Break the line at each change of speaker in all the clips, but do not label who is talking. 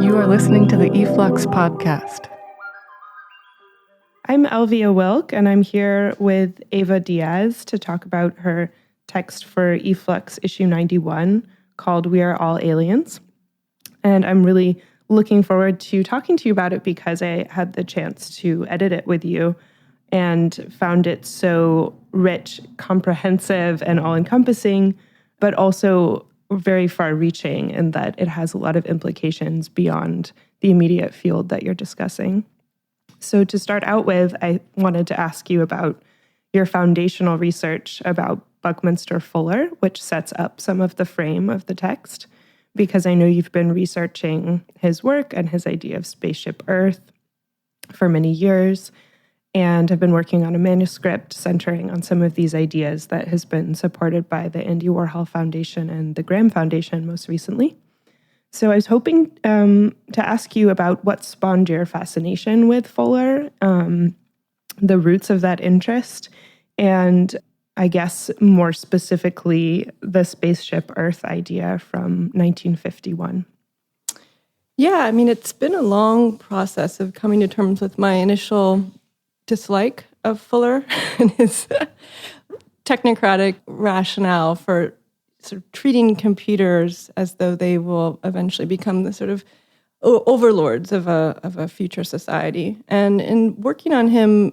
You are listening to the e-flux podcast.
I'm Elvia Wilk, and I'm here with Eva Díaz to talk about her text for e-flux issue 91 called We Are All Aliens. And I'm really looking forward to talking to you about it because I had the chance to edit it with you and found it so rich, comprehensive, and all-encompassing, but also very far-reaching in that it has a lot of implications beyond the immediate field that you're discussing. So to start out with, I wanted to ask you about your foundational research about Buckminster Fuller, which sets up some of the frame of the text, because I know you've been researching his work and his idea of Spaceship Earth for many years, and have been working on a manuscript centering on some of these ideas that has been supported by the Andy Warhol Foundation and the Graham Foundation most recently. So I was hoping to ask you about what spawned your fascination with Fuller, the roots of that interest, and I guess more specifically, the Spaceship Earth idea from 1951.
Yeah, I mean, it's been a long process of coming to terms with my initial dislike of Fuller and his technocratic rationale for sort of treating computers as though they will eventually become the sort of overlords of a future society. And in working on him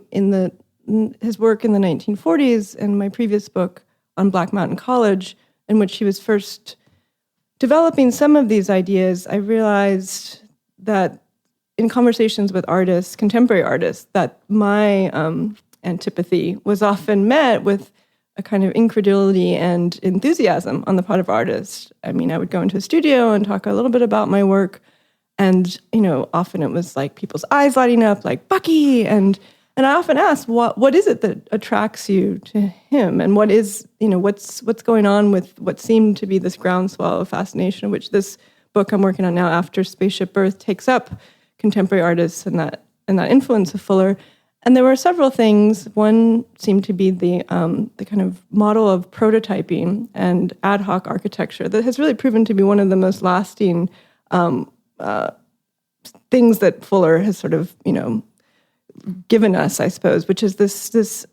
his work in the 1940s and my previous book on Black Mountain College, in which he was first developing some of these ideas, I realized that in conversations with artists, contemporary artists, that my antipathy was often met with a kind of incredulity and enthusiasm on the part of artists. I mean, I would go into a studio and talk a little bit about my work, and, often it was like people's eyes lighting up, like, Bucky, and I often asked, what is it that attracts you to him? And what is, what's going on with what seemed to be this groundswell of fascination, which this book I'm working on now, After Spaceship Earth, takes up contemporary artists and that influence of Fuller. And there were several things. One seemed to be the kind of model of prototyping and ad hoc architecture that has really proven to be one of the most lasting things that Fuller has sort of, given us, I suppose, which is this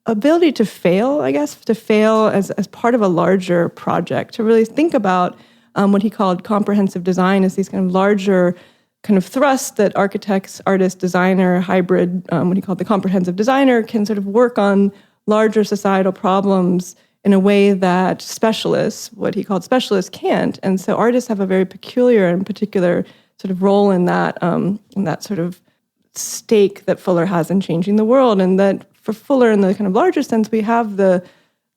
ability to fail, I guess, to fail as part of a larger project, to really think about what he called comprehensive design as these kind of larger kind of thrusts that architects, artists, designer, hybrid, what he called the comprehensive designer, can sort of work on larger societal problems in a way that specialists, what he called specialists, can't. And so artists have a very peculiar and particular sort of role in that sort of stake that Fuller has in changing the world. And that for Fuller, in the kind of larger sense, we have the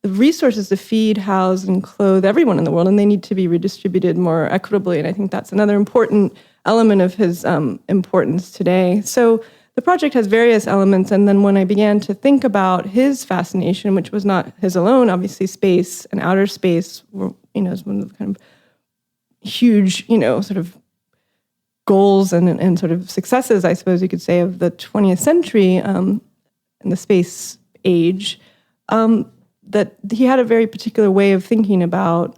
resources to feed, house, and clothe everyone in the world, and they need to be redistributed more equitably. And I think that's another important element of his importance today. So the project has various elements, and then when I began to think about his fascination, which was not his alone, obviously space and outer space were, is one of the kind of huge, sort of goals and sort of successes, I suppose you could say, of the 20th century in the space age, that he had a very particular way of thinking about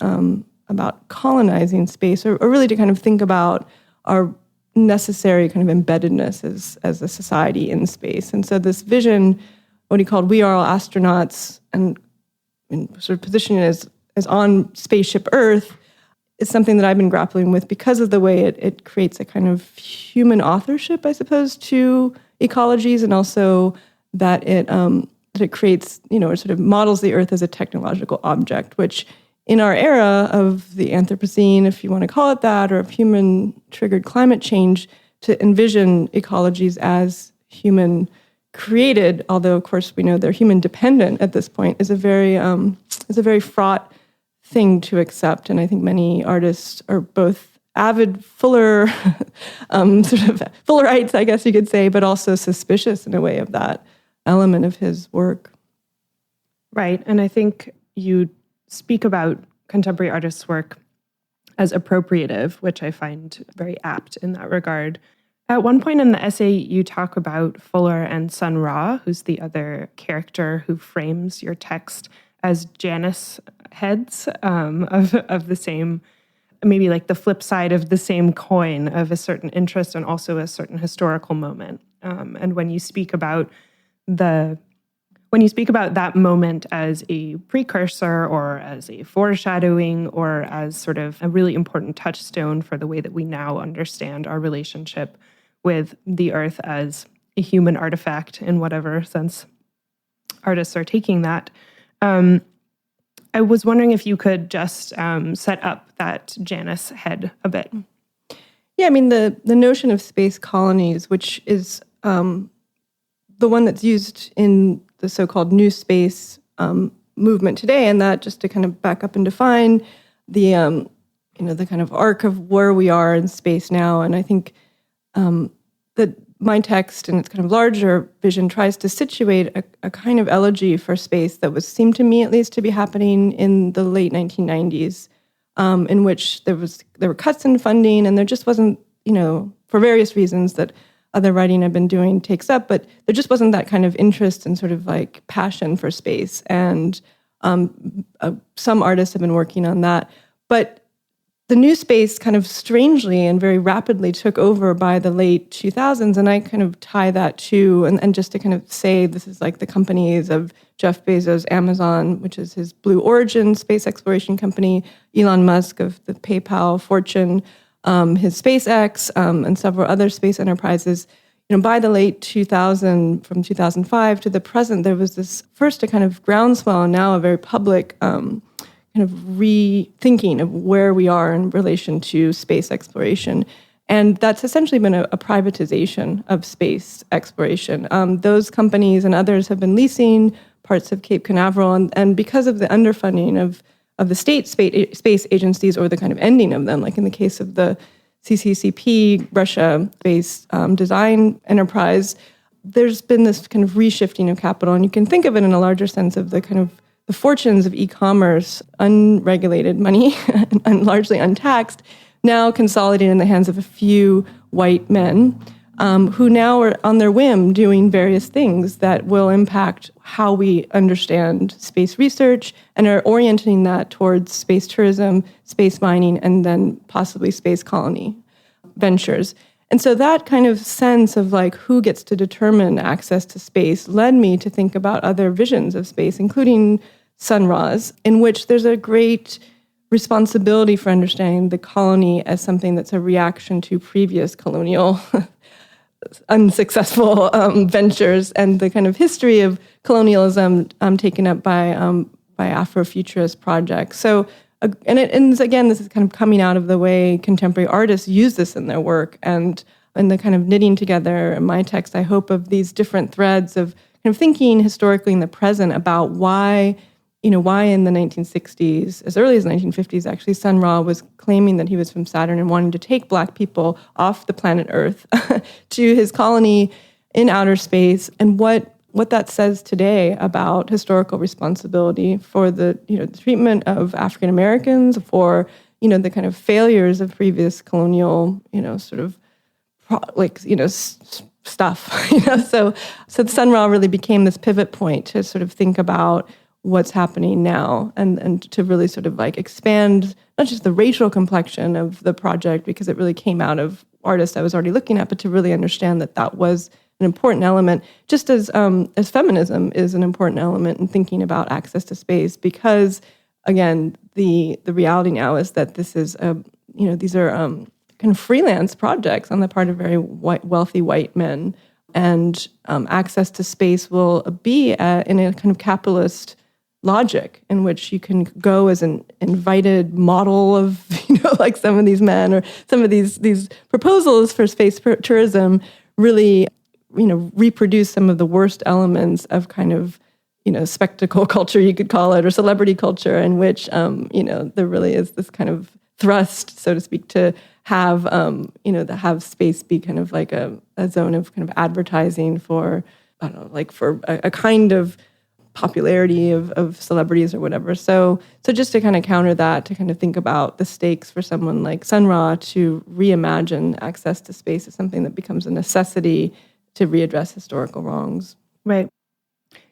colonizing space, or really to kind of think about our necessary kind of embeddedness as a society in space. And so this vision, what he called We Are All Astronauts, and sort of positioning it as on Spaceship Earth, is something that I've been grappling with because of the way it creates a kind of human authorship, I suppose, to ecologies, and also that it creates, it sort of models the Earth as a technological object, which in our era of the Anthropocene, if you want to call it that, or of human-triggered climate change, to envision ecologies as human-created, although, of course, we know they're human-dependent at this point, is a very fraught thing to accept. And I think many artists are both avid Fuller, sort of Fullerites, I guess you could say, but also suspicious in a way of that element of his work.
Right. And I think you speak about contemporary artists' work as appropriative, which I find very apt in that regard. At one point in the essay, you talk about Fuller and Sun Ra, who's the other character who frames your text, as Janus heads of the same maybe like the flip side of the same coin of a certain interest and also a certain historical moment. And when you speak about that moment as a precursor or as a foreshadowing or as sort of a really important touchstone for the way that we now understand our relationship with the Earth as a human artifact in whatever sense artists are taking that, I was wondering if you could just set up that Janus head a bit.
Yeah, I mean, the notion of space colonies, which is the one that's used in the so-called New Space movement today, and that, just to kind of back up and define the the kind of arc of where we are in space now. And I think that my text and its kind of larger vision tries to situate a kind of elegy for space that seemed to me at least to be happening in the late 1990s, in which there were cuts in funding, and there just wasn't, for various reasons that other writing I've been doing takes up, but there just wasn't that kind of interest and sort of like passion for space. And some artists have been working on that. But the new space kind of strangely and very rapidly took over by the late 2000s, and I kind of tie that to, and just to kind of say this is like the companies of Jeff Bezos, Amazon, which is his Blue Origin space exploration company, Elon Musk of the PayPal fortune, his SpaceX, and several other space enterprises. By the late 2000, from 2005 to the present, there was this first a kind of groundswell and now a very public kind of rethinking of where we are in relation to space exploration. And that's essentially been a privatization of space exploration. Those companies and others have been leasing parts of Cape Canaveral, and because of the underfunding of the state space agencies, or the kind of ending of them, like in the case of the CCCP, Russia Space Design Enterprise, there's been this kind of reshifting of capital. And you can think of it in a larger sense of the kind of the fortunes of e-commerce, unregulated money, and largely untaxed, now consolidated in the hands of a few white men who now are on their whim doing various things that will impact how we understand space research, and are orienting that towards space tourism, space mining, and then possibly space colony ventures. And so that kind of sense of like who gets to determine access to space led me to think about other visions of space, including Sun Ra's, in which there's a great responsibility for understanding the colony as something that's a reaction to previous colonial unsuccessful ventures, and the kind of history of colonialism taken up by Afrofuturist projects. So, and again, this is kind of coming out of the way contemporary artists use this in their work, and in the kind of knitting together in my text, I hope, of these different threads of kind of thinking historically in the present about why in the 1960s, as early as the 1950s, actually, Sun Ra was claiming that he was from Saturn and wanting to take Black people off the planet Earth to his colony in outer space, and what that says today about historical responsibility for the treatment of African Americans, for the kind of failures of previous colonial sort of stuff. So the Sun Ra really became this pivot point to sort of think about what's happening now, and to really sort of like expand not just the racial complexion of the project, because it really came out of artists I was already looking at, but to really understand that was an important element, just as feminism is an important element in thinking about access to space. Because again, the reality now is that this is these are kind of freelance projects on the part of very wealthy white men, and access to space will be in a kind of capitalist logic in which you can go as an invited model of, like some of these men, or some of these proposals for space tourism really, reproduce some of the worst elements of kind of, spectacle culture, you could call it, or celebrity culture, in which, there really is this kind of thrust, so to speak, to have, to have space be kind of like a zone of kind of advertising for, I don't know, like for a kind of popularity of celebrities or whatever. So just to kind of counter that, to kind of think about the stakes for someone like Sun Ra to reimagine access to space as something that becomes a necessity to readdress historical wrongs.
Right.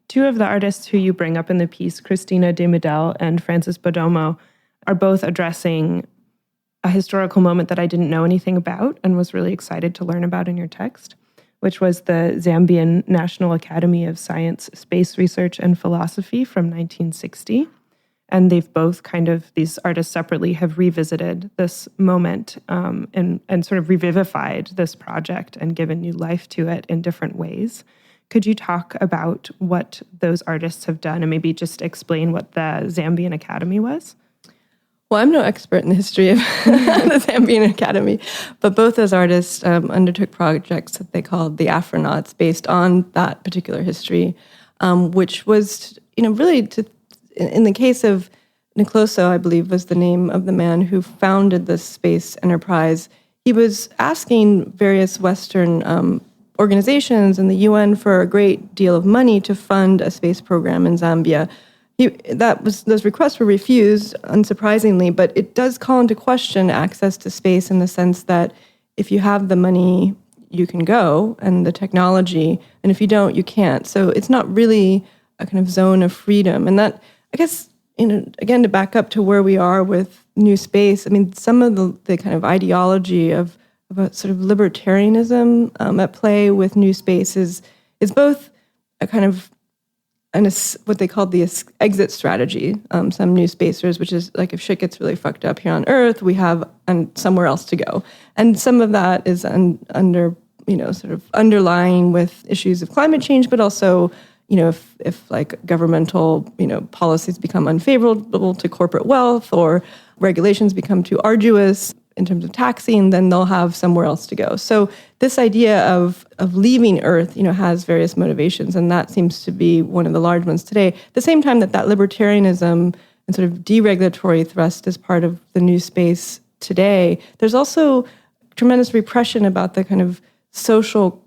Two of the artists who you bring up in the piece, Christina de Medel and Francis Bodomo, are both addressing a historical moment that I didn't know anything about and was really excited to learn about in your text, which was the Zambian National Academy of Science, Space Research, and Philosophy from 1960. And they've both these artists separately have revisited this moment and sort of revivified this project and given new life to it in different ways. Could you talk about what those artists have done and maybe just explain what the Zambian Academy was?
Well, I'm no expert in the history of the Zambian Academy, but both those artists undertook projects that they called the Afronauts based on that particular history, which was, really in the case of Nicoloso, I believe was the name of the man who founded this space enterprise. He was asking various Western organizations and the UN for a great deal of money to fund a space program in Zambia. Those requests were refused, unsurprisingly, but it does call into question access to space in the sense that if you have the money, you can go, and the technology, and if you don't, you can't. So it's not really a kind of zone of freedom. And that, I guess, again, to back up to where we are with new space, I mean, some of the kind of ideology of a sort of libertarianism at play with new space is both a kind of what they called the exit strategy. Some new spacers, which is like if shit gets really fucked up here on Earth, we have somewhere else to go. And some of that is sort of underlying with issues of climate change, but also, if like governmental, policies become unfavorable to corporate wealth or regulations become too arduous in terms of taxing, then they'll have somewhere else to go. So this idea of leaving Earth, has various motivations, and that seems to be one of the large ones today. At the same time that libertarianism and sort of deregulatory thrust is part of the new space today, there's also tremendous repression about the kind of social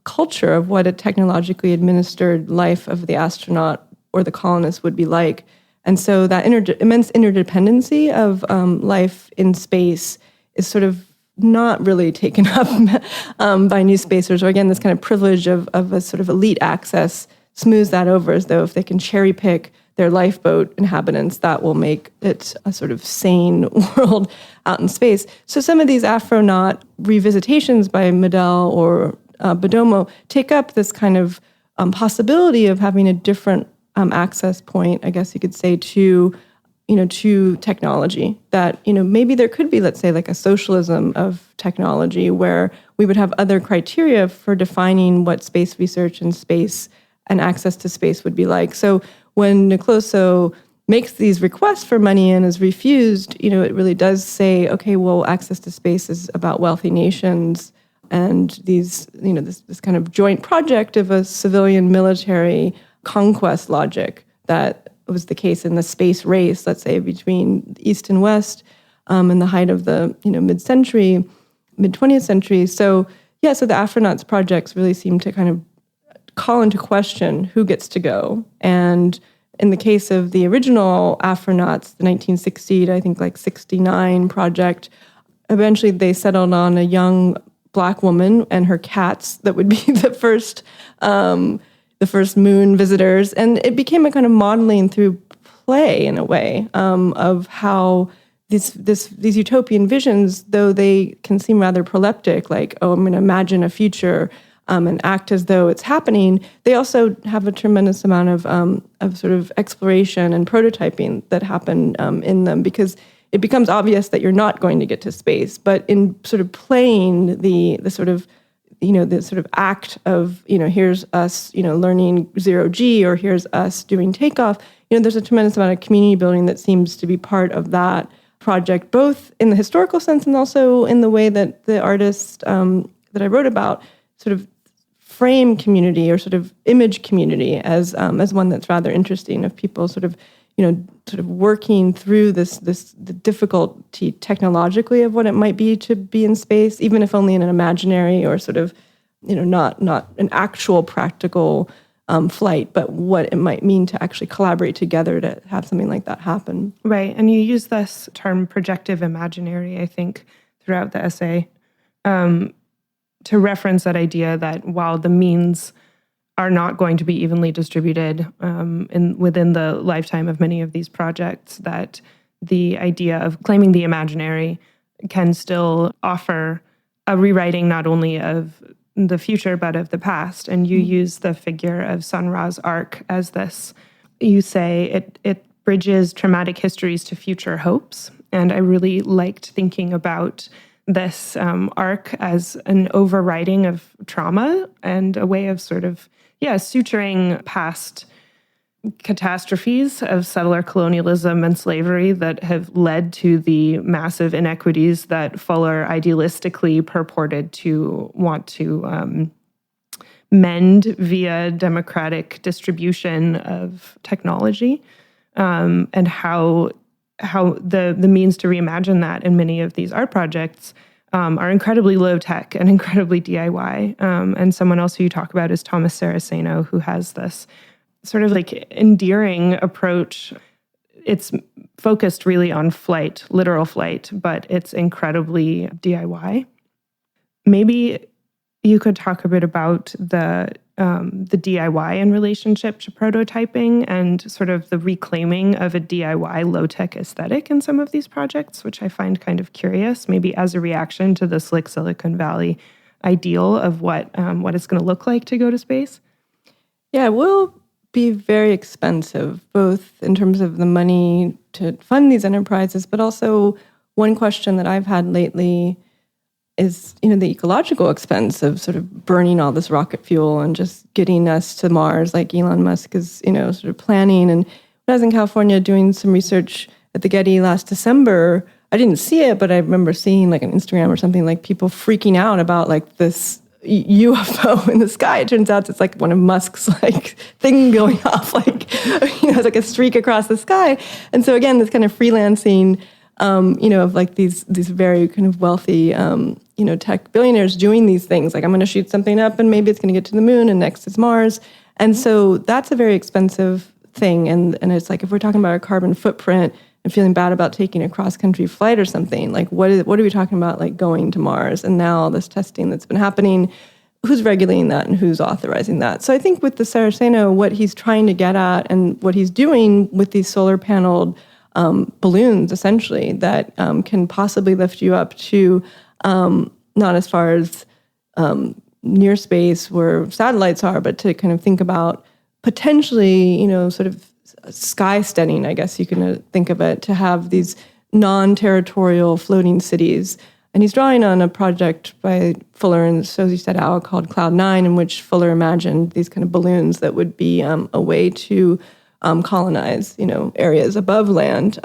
culture of what a technologically administered life of the astronaut or the colonist would be like. And so that immense interdependency of life in space is sort of not really taken up by new spacers, or again, this kind of privilege of a sort of elite access smooths that over as though if they can cherry pick their lifeboat inhabitants, that will make it a sort of sane world out in space. So some of these Afronaut revisitations by Medell or Bodomo take up this kind of possibility of having a different access point, I guess you could say, to technology, that, maybe there could be, let's say, like a socialism of technology where we would have other criteria for defining what space research and space and access to space would be like. So when Nicoloso makes these requests for money and is refused, it really does say, okay, well, access to space is about wealthy nations and these, this kind of joint project of a civilian military conquest logic that was the case in the space race, let's say, between East and West in the height of the mid-20th century. So the Afronauts projects really seem to kind of call into question who gets to go. And in the case of the original Afronauts, the 1960, I think like 69 project, eventually they settled on a young Black woman and her cats that would be the first moon visitors. And it became a kind of modeling through play, in a way, of how these utopian visions, though they can seem rather proleptic, like, oh, I'm going to imagine a future and act as though it's happening, they also have a tremendous amount of sort of exploration and prototyping that happen in them, because it becomes obvious that you're not going to get to space. But in sort of playing the sort of the sort of act of, here's us, learning zero G, or here's us doing takeoff, there's a tremendous amount of community building that seems to be part of that project, both in the historical sense and also in the way that the artists that I wrote about sort of frame community or sort of image community as one that's rather interesting, of people sort of working through the difficulty technologically of what it might be to be in space, even if only in an imaginary or sort of, not an actual practical flight, but what it might mean to actually collaborate together to have something like that happen.
Right. And you use this term projective imaginary, I think, throughout the essay, to reference that idea that while the means are not going to be evenly distributed within the lifetime of many of these projects, that the idea of claiming the imaginary can still offer a rewriting not only of the future, but of the past. And you use the figure of Sun Ra's arc as this. You say it bridges traumatic histories to future hopes. And I really liked thinking about this arc as an overriding of trauma and a way of sort of, suturing past catastrophes of settler colonialism and slavery that have led to the massive inequities that Fuller idealistically purported to want to mend via democratic distribution of technology, and how the means to reimagine that in many of these art projects are incredibly low tech and incredibly DIY. And someone else who you talk about is Thomas Saraceno, who has this sort of like endearing approach. It's focused really on flight, literal flight, but it's incredibly DIY. Maybe you could talk a bit about the DIY in relationship to prototyping and sort of the reclaiming of a DIY low-tech aesthetic in some of these projects, which I find kind of curious, maybe as a reaction to the slick Silicon Valley ideal of what it's going to look like to go to space.
Yeah, it will be very expensive, both in terms of the money to fund these enterprises, but also one question that I've had lately is, the ecological expense of sort of burning all this rocket fuel and just getting us to Mars, like Elon Musk is, sort of planning. And when I was in California doing some research at the Getty last December, I didn't see it, but I remember seeing like on Instagram or something, like people freaking out about like this UFO in the sky. It turns out it's like one of Musk's like thing going off, like, it's like a streak across the sky. And so again, this kind of freelancing, of like these very kind of wealthy, tech billionaires doing these things. Like, I'm going to shoot something up and maybe it's going to get to the moon and next is Mars. And so that's a very expensive thing. And it's like, if we're talking about a carbon footprint and feeling bad about taking a cross-country flight or something, like what are we talking about, like going to Mars? And now all this testing that's been happening, who's regulating that and who's authorizing that? So I think with the Saraceno, what he's trying to get at and what he's doing with these solar paneled balloons, essentially, that can possibly lift you up to not as far as near space where satellites are, but to kind of think about potentially, sort of sky steading, I guess you can think of it, to have these non-territorial floating cities. And he's drawing on a project by Fuller and Sozi et al. Called Cloud9, in which Fuller imagined these kind of balloons that would be a way to colonize, areas above land.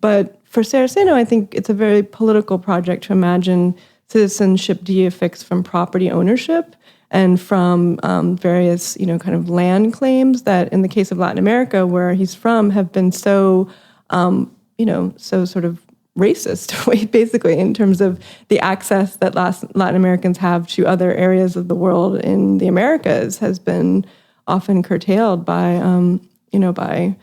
But for Saraceno, I think it's a very political project to imagine citizenship de-affixed from property ownership and from various, kind of land claims that, in the case of Latin America, where he's from, have been so, so sort of racist, basically, in terms of the access that Latin Americans have to other areas of the world in the Americas has been often curtailed by, by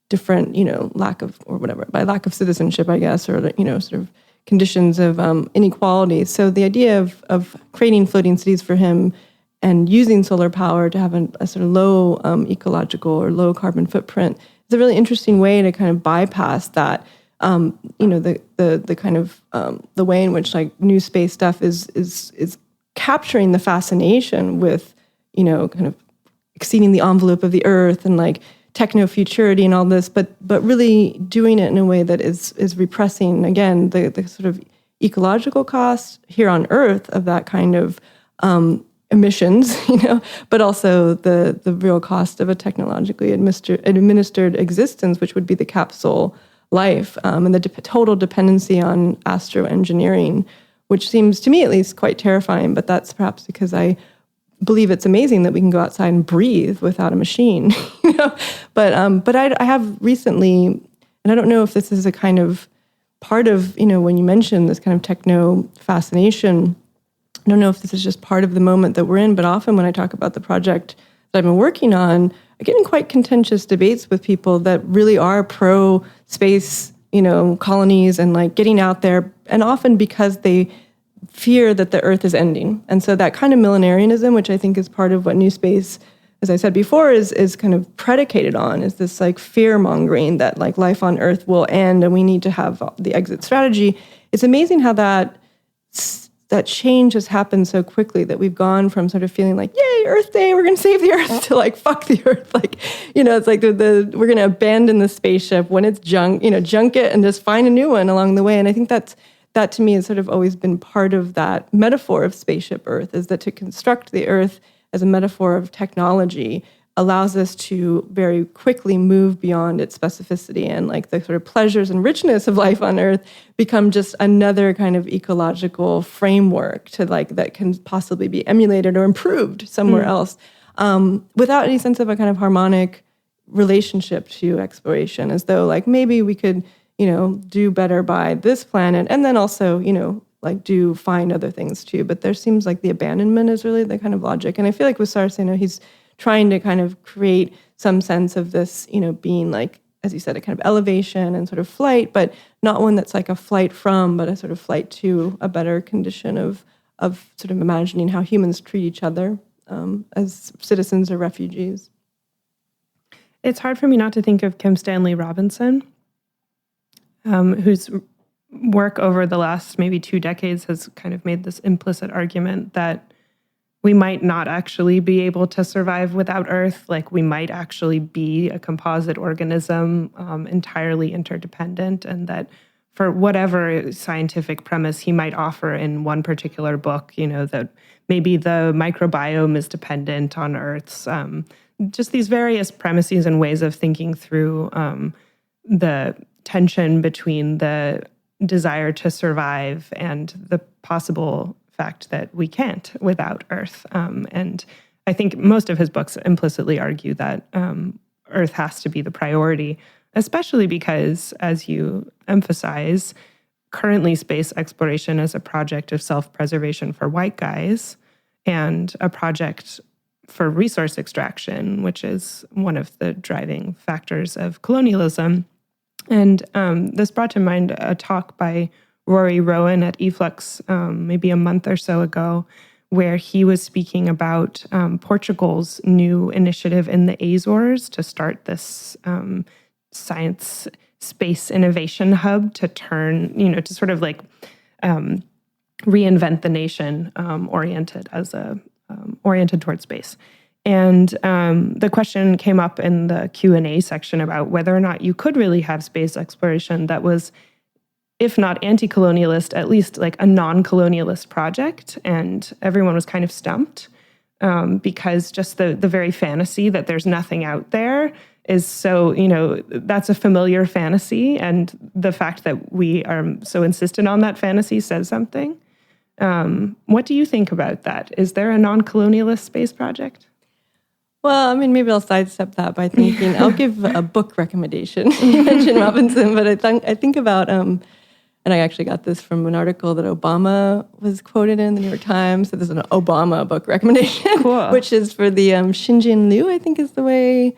different, lack of citizenship, I guess, or, sort of conditions of inequality. So the idea of creating floating cities for him and using solar power to have a sort of low ecological or low carbon footprint is a really interesting way to kind of bypass that. The kind of the way in which like new space stuff is capturing the fascination with, kind of exceeding the envelope of the Earth and like techno-futurity and all this, but really doing it in a way that is repressing, again, the sort of ecological cost here on Earth of that kind of emissions, but also the real cost of a technologically administered existence, which would be the capsule life, and the total dependency on astroengineering, which seems to me at least quite terrifying, but that's perhaps because I believe it's amazing that we can go outside and breathe without a machine, But I have recently, and I don't know if this is a kind of part of, when you mention this kind of techno fascination, I don't know if this is just part of the moment that we're in, but often when I talk about the project that I've been working on, I get in quite contentious debates with people that really are pro-space, colonies and like getting out there, and often because they fear that the Earth is ending. And so that kind of millenarianism, which I think is part of what New Space, as I said before, is kind of predicated on, is this like fear-mongering that like life on Earth will end and we need to have the exit strategy, it's amazing how that change has happened so quickly, that we've gone from sort of feeling like, yay, Earth Day, we're going to save the Earth, to like, fuck the Earth. Like, it's like we're going to abandon the spaceship when it's junk it and just find a new one along the way. And I think that to me has sort of always been part of that metaphor of Spaceship Earth, is that to construct the Earth as a metaphor of technology allows us to very quickly move beyond its specificity, and like the sort of pleasures and richness of life on Earth become just another kind of ecological framework to like that can possibly be emulated or improved somewhere else, without any sense of a kind of harmonic relationship to exploration, as though like maybe we could, do better by this planet, and then also, like do find other things too. But there seems like the abandonment is really the kind of logic. And I feel like with Saraceno, he's trying to kind of create some sense of this, being like, as you said, a kind of elevation and sort of flight, but not one that's like a flight from, but a sort of flight to a better condition of sort of imagining how humans treat each other as citizens or refugees.
It's hard for me not to think of Kim Stanley Robinson, whose work over the last maybe 2 decades has kind of made this implicit argument that we might not actually be able to survive without Earth. Like, we might actually be a composite organism, entirely interdependent, and that for whatever scientific premise he might offer in one particular book, that maybe the microbiome is dependent on Earth's, just these various premises and ways of thinking through the tension between the desire to survive and the possible fact that we can't without Earth. And I think most of his books implicitly argue that Earth has to be the priority, especially because, as you emphasize, currently space exploration is a project of self-preservation for white guys and a project for resource extraction, which is one of the driving factors of colonialism. And this brought to mind a talk by Rory Rowan at e-flux maybe a month or so ago, where he was speaking about Portugal's new initiative in the Azores to start this science space innovation hub to turn, to sort of like reinvent the nation oriented towards space. And the question came up in the Q&A section about whether or not you could really have space exploration that was, if not anti-colonialist, at least like a non-colonialist project. And everyone was kind of stumped because just the very fantasy that there's nothing out there is so, that's a familiar fantasy. And the fact that we are so insistent on that fantasy says something. What do you think about that? Is there a non-colonialist space project?
Well, I mean, maybe I'll sidestep that by thinking, I'll give a book recommendation. You mentioned Robinson, but I think about, and I actually got this from an article that Obama was quoted in the New York Times. So this is an Obama book recommendation,
cool.
Which is for the Shinjin Liu, I think is the way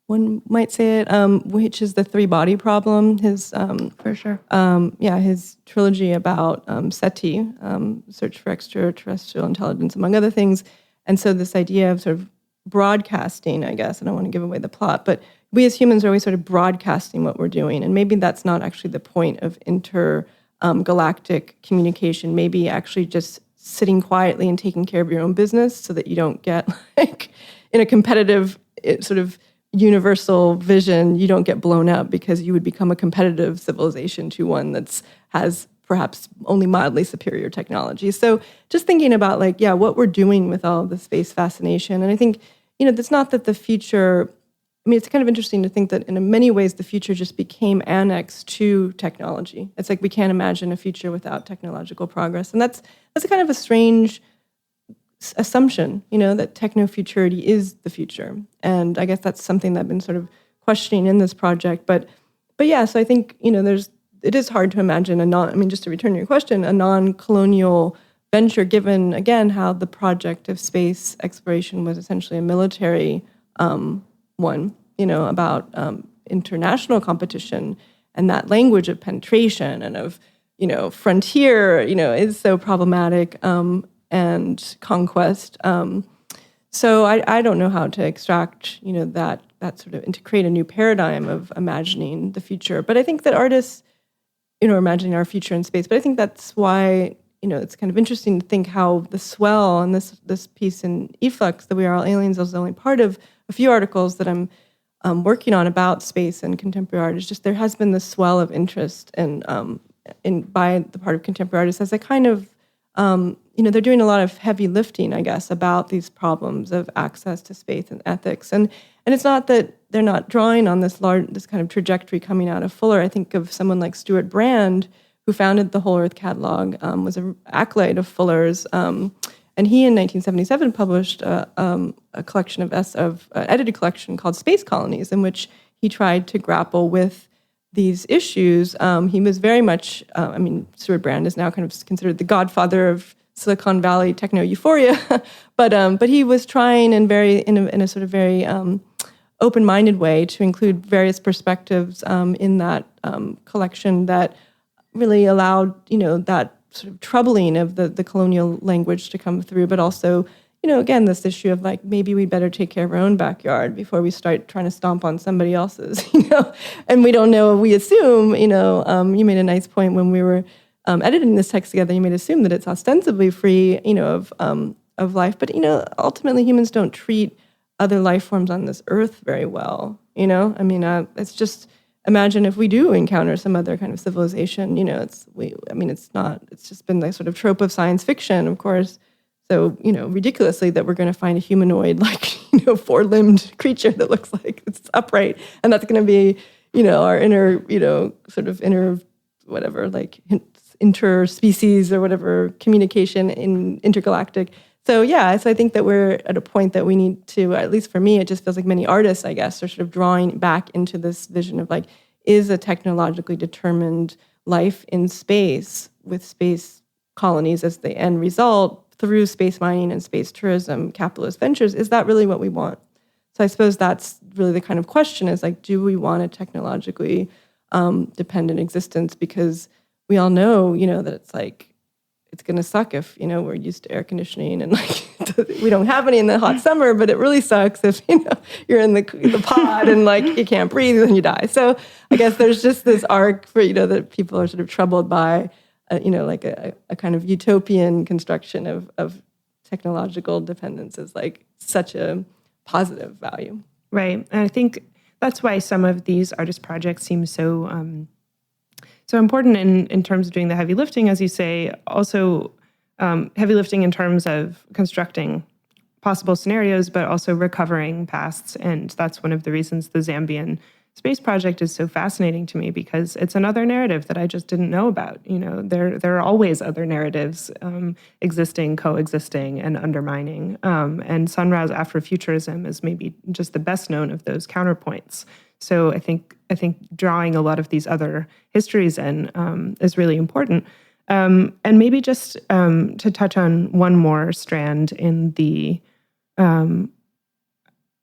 one might say it, which is the three-body problem. His
for sure,
his trilogy about SETI, Search for Extraterrestrial Intelligence, among other things. And so this idea of sort of broadcasting, I guess, I don't want to give away the plot, but we as humans are always sort of broadcasting what we're doing. And maybe that's not actually the point of intergalactic communication. Maybe actually just sitting quietly and taking care of your own business so that you don't get like in a competitive sort of universal vision, you don't get blown up because you would become a competitive civilization to one that's has perhaps only mildly superior technology. So just thinking about like, what we're doing with all of the space fascination. And I think, it's not that the future, I mean, it's kind of interesting to think that in many ways, the future just became annexed to technology. It's like we can't imagine a future without technological progress. And that's a kind of a strange assumption, that techno-futurity is the future. And I guess that's something that I've been sort of questioning in this project. But yeah, so I think, it is hard to imagine just to return to your question, a non-colonial venture, given, again, how the project of space exploration was essentially a military one, about international competition, and that language of penetration and of, frontier, is so problematic, and conquest. So I don't know how to extract, that sort of, and to create a new paradigm of imagining the future. But I think that artists, imagining our future in space. But I think that's why, it's kind of interesting to think how the swell and this piece in e-flux, that We Are All Aliens, is only part of a few articles that I'm working on about space and contemporary art. It's just there has been this swell of interest in by the part of contemporary artists as a kind of, they're doing a lot of heavy lifting, I guess, about these problems of access to space and ethics. And it's not that they're not drawing on this kind of trajectory coming out of Fuller. I think of someone like Stuart Brand, who founded the Whole Earth Catalog, was an acolyte of Fuller's. And he, in 1977, published a collection of edited collection called Space Colonies, in which he tried to grapple with these issues. He was very much, Stuart Brand is now kind of considered the godfather of Silicon Valley techno euphoria, but he was trying in a sort of very open-minded way to include various perspectives in that collection that really allowed, that sort of troubling of the colonial language to come through, but also, again, this issue of like, maybe we better take care of our own backyard before we start trying to stomp on somebody else's, and we don't know, we assume, you made a nice point when we were editing this text together, you made assume that it's ostensibly free, of life, but, ultimately humans don't treat other life forms on this earth very well, it's just, imagine if we do encounter some other kind of civilization, it's just been the sort of trope of science fiction, of course. So, ridiculously that we're going to find a humanoid, like, four-limbed creature that looks like it's upright. And that's going to be, our inner, whatever, like interspecies or whatever communication in intergalactic. So I think that we're at a point that we need to, at least for me, it just feels like many artists, I guess, are sort of drawing back into this vision of like, is a technologically determined life in space with space colonies as the end result through space mining and space tourism, capitalist ventures, is that really what we want? So I suppose that's really the kind of question is like, do we want a technologically dependent existence? Because we all know, that it's like, it's going to suck if, we're used to air conditioning and like we don't have any in the hot summer, but it really sucks if, you're in the pod and like you can't breathe and you die. So I guess there's just this arc for, that people are sort of troubled by, like a kind of utopian construction of technological dependence as like such a positive value.
Right. And I think that's why some of these artist projects seem so important in terms of doing the heavy lifting, as you say, also heavy lifting in terms of constructing possible scenarios, but also recovering pasts. And that's one of the reasons the Zambian space project is so fascinating to me, because it's another narrative that I just didn't know about. There are always other narratives existing, coexisting, and undermining. And Sunra's Afrofuturism is maybe just the best known of those counterpoints. So I think drawing a lot of these other histories in is really important. And maybe just to touch on one more strand in the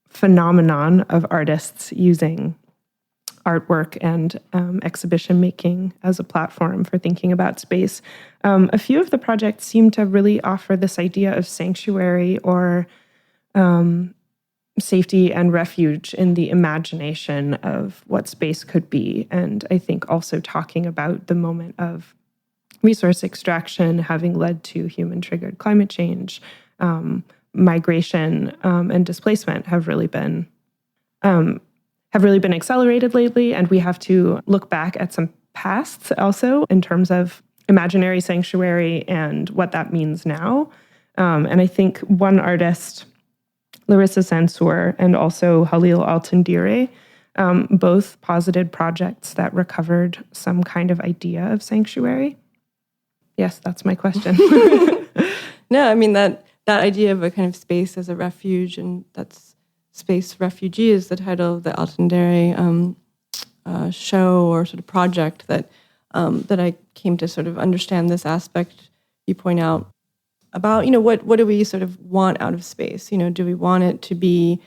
phenomenon of artists using artwork and exhibition making as a platform for thinking about space. A few of the projects seem to really offer this idea of sanctuary or safety and refuge in the imagination of what space could be. And I think also talking about the moment of resource extraction having led to human-triggered climate change, migration and displacement have really been accelerated lately. And we have to look back at some pasts also in terms of imaginary sanctuary and what that means now. And I think one artist, Larissa Sansour, and also Halil Altındire, both posited projects that recovered some kind of idea of sanctuary. Yes, that's my question.
No, I mean, that idea of a kind of space as a refuge, and that's Space Refugee is the title of the Altındire show or sort of project that I came to sort of understand this aspect you point out about, what do we sort of want out of space? Do we want it to be,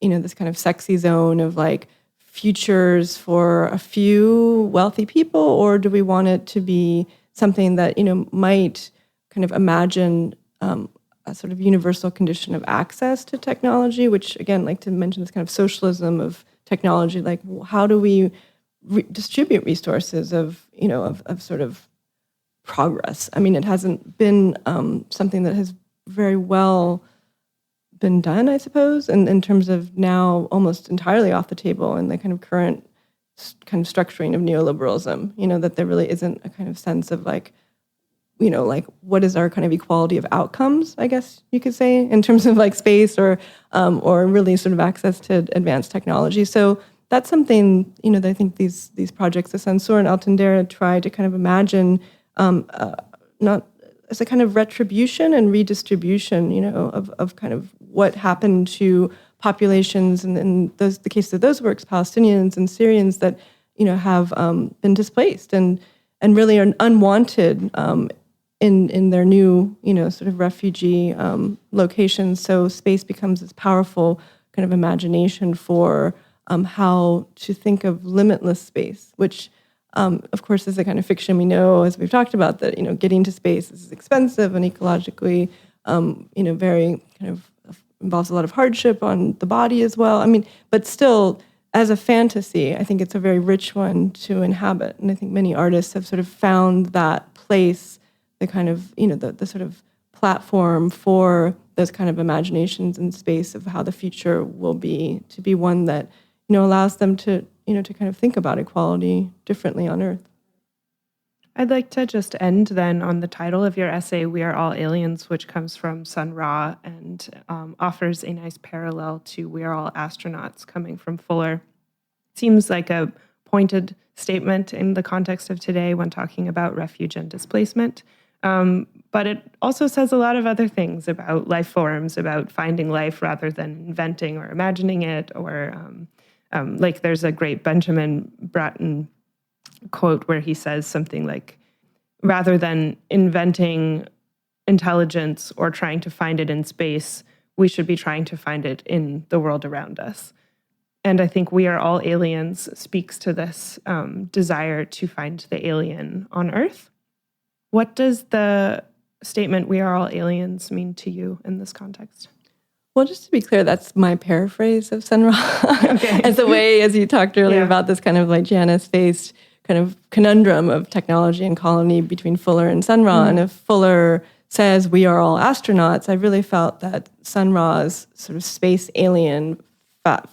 this kind of sexy zone of like futures for a few wealthy people, or do we want it to be something that, might kind of imagine a sort of universal condition of access to technology, which again, like to mention this kind of socialism of technology, like how do we distribute resources of sort of progress. I mean, it hasn't been something that has very well been done, I suppose, and in terms of now almost entirely off the table in the kind of current kind of structuring of neoliberalism, that there really isn't a kind of sense of like what is our kind of equality of outcomes, I guess you could say, in terms of like space or really sort of access to advanced technology. So that's something, that I think these projects, the Censor and Altendera, try to kind of imagine not as a kind of retribution and redistribution, of kind of what happened to populations and in the case of those works, Palestinians and Syrians that, have been displaced and really are unwanted in their new, sort of refugee locations. So space becomes this powerful kind of imagination for how to think of limitless space, which, of course, is the kind of fiction we know, as we've talked about, that, getting to space is expensive and ecologically, very kind of involves a lot of hardship on the body as well. I mean, but still, as a fantasy, I think it's a very rich one to inhabit. And I think many artists have sort of found that place, the kind of, the sort of platform for those kind of imaginations in space of how the future will be, to be one that, allows them to, to kind of think about equality differently on Earth.
I'd like to just end then on the title of your essay, We Are All Aliens, which comes from Sun Ra and offers a nice parallel to We Are All Astronauts coming from Fuller. Seems like a pointed statement in the context of today when talking about refuge and displacement. But it also says a lot of other things about life forms, about finding life rather than inventing or imagining it, or like there's a great Benjamin Bratton quote where he says something like, rather than inventing intelligence or trying to find it in space, we should be trying to find it in the world around us. And I think We Are All Aliens speaks to this desire to find the alien on Earth. What does the statement, We Are All Aliens, mean to you in this context?
Well, just to be clear, that's my paraphrase of Sun Ra. Okay. As a way, as you talked earlier about this kind of like Janus-faced kind of conundrum of technology and colony between Fuller and Sun Ra. And if Fuller says we are all astronauts, I really felt that Sun Ra's sort of space alien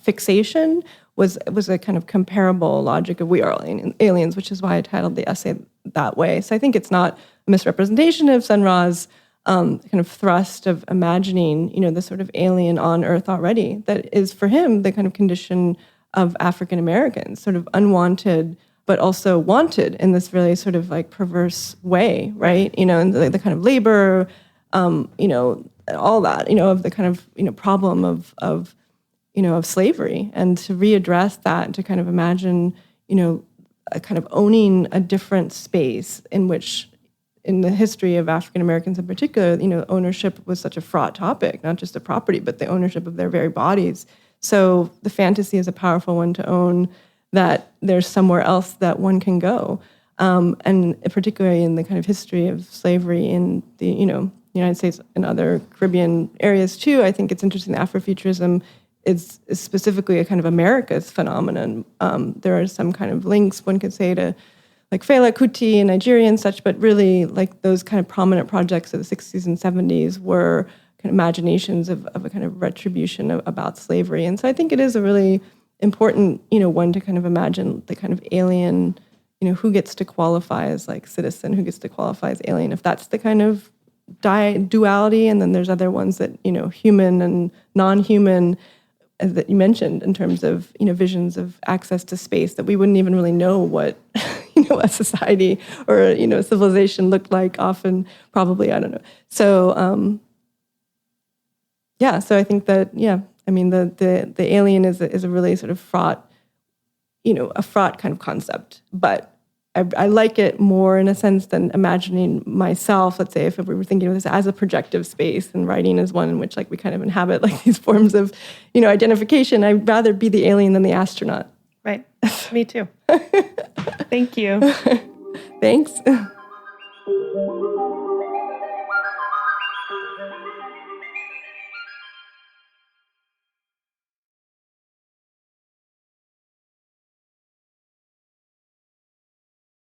fixation was a kind of comparable logic of we are all aliens, which is why I titled the essay that way. So I think it's not a misrepresentation of Sun Ra's kind of thrust of imagining, the sort of alien on Earth already that is for him the kind of condition of African Americans, sort of unwanted, but also wanted in this really sort of like perverse way, right? And the kind of labor, all that, of the kind of, problem of slavery, and to readdress that and to kind of imagine, a kind of owning a different space in which, in the history of African Americans in particular, ownership was such a fraught topic, not just a property, but the ownership of their very bodies. So the fantasy is a powerful one to own, that there's somewhere else that one can go. And particularly in the kind of history of slavery in the, United States and other Caribbean areas too, I think it's interesting that Afrofuturism is specifically a kind of America's phenomenon. There are some kind of links, one could say, to like Fela Kuti in Nigeria and such, but really like those kind of prominent projects of the 60s and 70s were kind of imaginations of a kind of retribution about slavery. And so I think it is a really important, one to kind of imagine the kind of alien, who gets to qualify as like citizen, who gets to qualify as alien, if that's the kind of duality. And then there's other ones that, human and non-human, as that you mentioned, in terms of, visions of access to space that we wouldn't even really know what, a society or, a civilization looked like often, probably, I don't know. So, so I think that, I mean, the alien is a really sort of fraught, a fraught kind of concept. But I like it more in a sense than imagining myself, let's say, if we were thinking of this as a projective space, and writing is one in which like we kind of inhabit like these forms of, identification. I'd rather be the alien than the astronaut.
Right. Me too. Thank you.
Thanks.